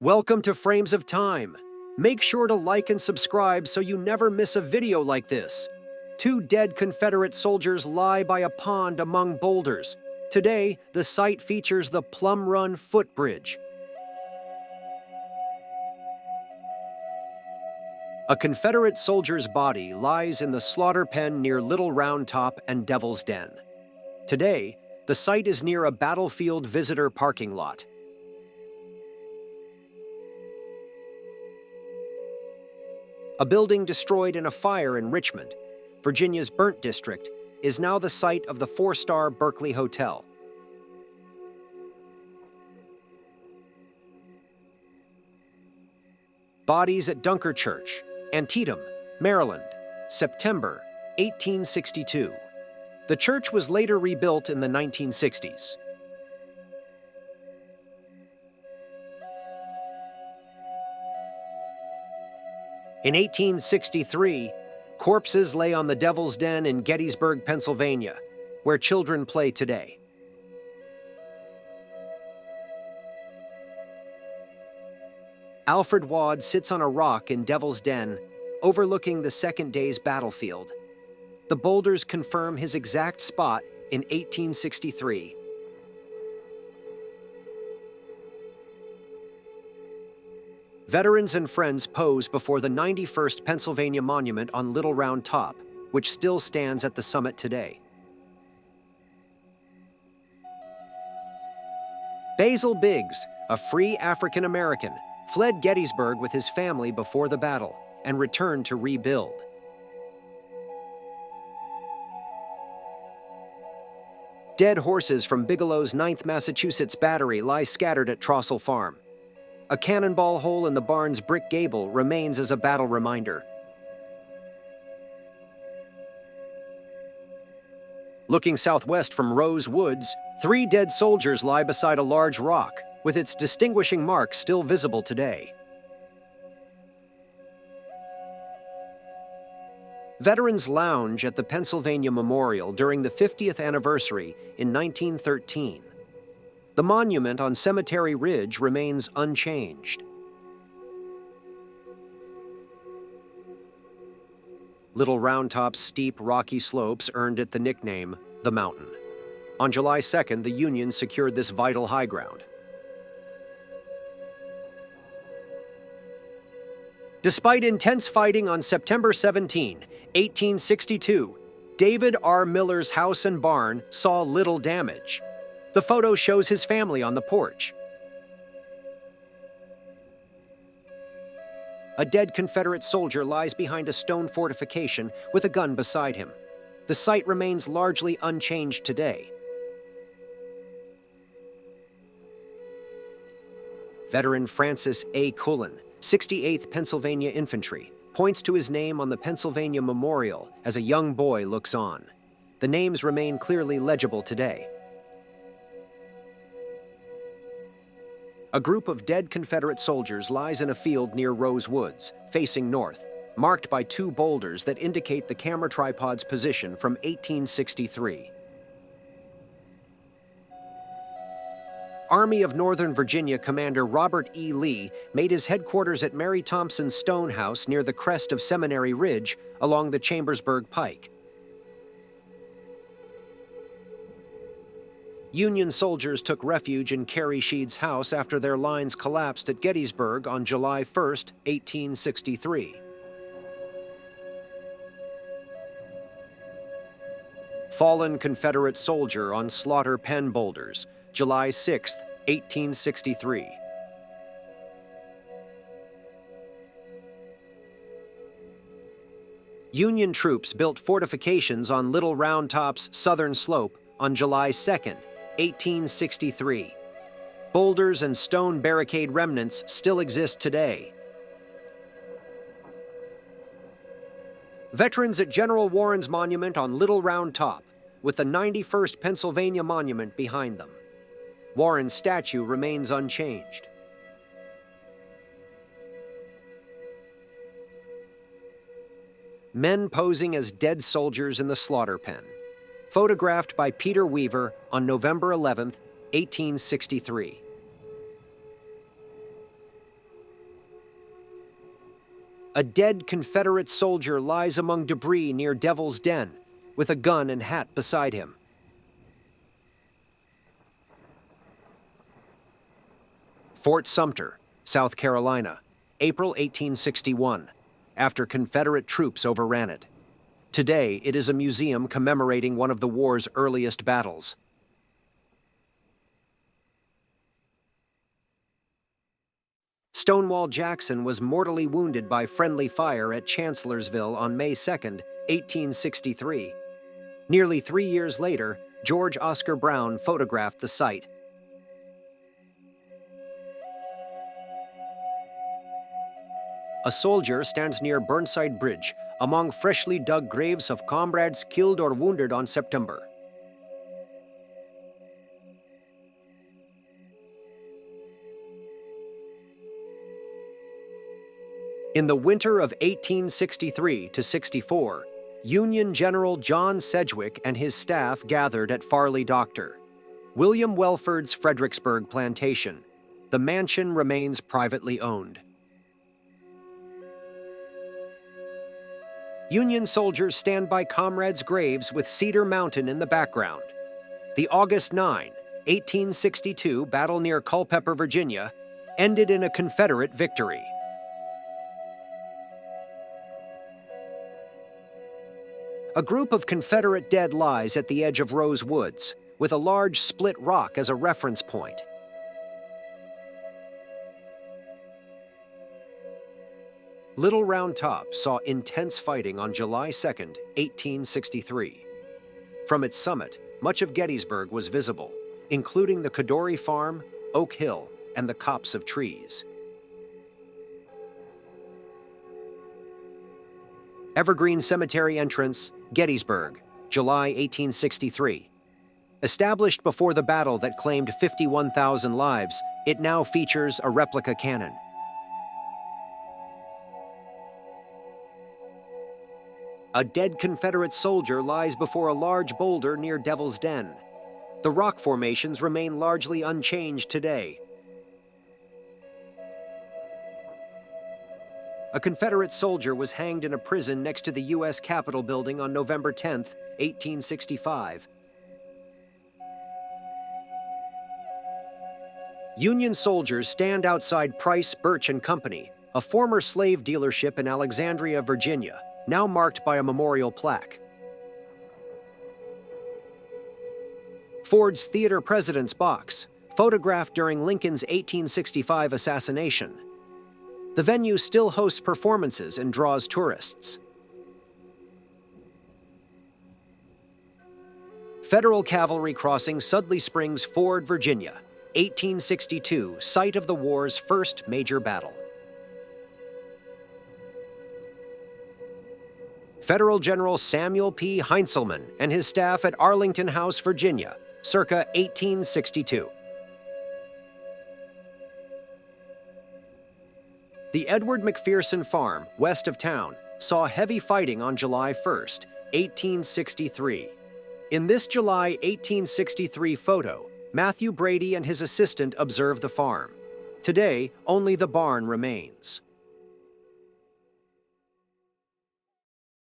Welcome to Frames of Time. Make sure to like and subscribe so you never miss a video like this. Two dead Confederate soldiers lie by a pond among boulders. Today, the site features the Plum Run Footbridge. A Confederate soldier's body lies in the slaughter pen near Little Round Top and Devil's Den. Today, the site is near a battlefield visitor parking lot. A building destroyed in a fire in Richmond, Virginia's burnt district, is now the site of the four-star Berkeley Hotel. Bodies at Dunker Church, Antietam, Maryland, September 1862. The church was later rebuilt in the 1960s. In 1863, corpses lay on the Devil's Den in Gettysburg, Pennsylvania, where children play today. Alfred Waud sits on a rock in Devil's Den, overlooking the second day's battlefield. The boulders confirm his exact spot in 1863. Veterans and friends pose before the 91st Pennsylvania Monument on Little Round Top, which still stands at the summit today. Basil Biggs, a free African American, fled Gettysburg with his family before the battle and returned to rebuild. Dead horses from Bigelow's 9th Massachusetts Battery lie scattered at Trossel Farm. A cannonball hole in the barn's brick gable remains as a battle reminder. Looking southwest from Rose Woods, 3 dead soldiers lie beside a large rock, with its distinguishing mark still visible today. Veterans lounge at the Pennsylvania Memorial during the 50th anniversary in 1913. The monument on Cemetery Ridge remains unchanged. Little Round Top's steep, rocky slopes earned it the nickname, the Mountain. On July 2nd, the Union secured this vital high ground. Despite intense fighting on September 17, 1862, David R. Miller's house and barn saw little damage. The photo shows his family on the porch. A dead Confederate soldier lies behind a stone fortification with a gun beside him. The site remains largely unchanged today. Veteran Francis A. Cullen, 68th Pennsylvania Infantry, points to his name on the Pennsylvania Memorial as a young boy looks on. The names remain clearly legible today. A group of dead Confederate soldiers lies in a field near Rose Woods, facing north, marked by 2 boulders that indicate the camera tripod's position from 1863. Army of Northern Virginia Commander Robert E. Lee made his headquarters at Mary Thompson's stone house near the crest of Seminary Ridge along the Chambersburg Pike. Union soldiers took refuge in Carey Sheed's house after their lines collapsed at Gettysburg on July 1, 1863. Fallen Confederate soldier on slaughter pen boulders, July 6, 1863. Union troops built fortifications on Little Round Top's southern slope on July 2, 1863. Boulders and stone barricade remnants still exist today. Veterans at General Warren's monument on Little Round Top, with the 91st Pennsylvania Monument behind them. Warren's statue remains unchanged. Men posing as dead soldiers in the slaughter pen. Photographed by Peter Weaver on November 11, 1863. A dead Confederate soldier lies among debris near Devil's Den, with a gun and hat beside him. Fort Sumter, South Carolina, April 1861, after Confederate troops overran it. Today, it is a museum commemorating one of the war's earliest battles. Stonewall Jackson was mortally wounded by friendly fire at Chancellorsville on May 2, 1863. Nearly 3 years later, George Oscar Brown photographed the site. A soldier stands near Burnside Bridge among freshly dug graves of comrades killed or wounded on September. In the winter of 1863 to 64, Union General John Sedgwick and his staff gathered at Farley Doctor, William Welford's Fredericksburg plantation. The mansion remains privately owned. Union soldiers stand by comrades' graves with Cedar Mountain in the background. The August 9, 1862 battle near Culpeper, Virginia, ended in a Confederate victory. A group of Confederate dead lies at the edge of Rose Woods, with a large split rock as a reference point. Little Round Top saw intense fighting on July 2, 1863. From its summit, much of Gettysburg was visible, including the Cadore Farm, Oak Hill, and the copse of trees. Evergreen Cemetery entrance, Gettysburg, July 1863. Established before the battle that claimed 51,000 lives, it now features a replica cannon. A dead Confederate soldier lies before a large boulder near Devil's Den. The rock formations remain largely unchanged today. A Confederate soldier was hanged in a prison next to the U.S. Capitol building on November 10, 1865. Union soldiers stand outside Price, Birch and Company, a former slave dealership in Alexandria, Virginia, now marked by a memorial plaque. Ford's Theater President's Box, photographed during Lincoln's 1865 assassination. The venue still hosts performances and draws tourists. Federal Cavalry Crossing, Sudley Springs, Ford, Virginia, 1862, site of the war's first major battle. Federal General Samuel P. Heintzelman and his staff at Arlington House, Virginia, circa 1862. The Edward McPherson Farm, west of town, saw heavy fighting on July 1, 1863. In this July 1863 photo, Matthew Brady and his assistant observe the farm. Today, only the barn remains.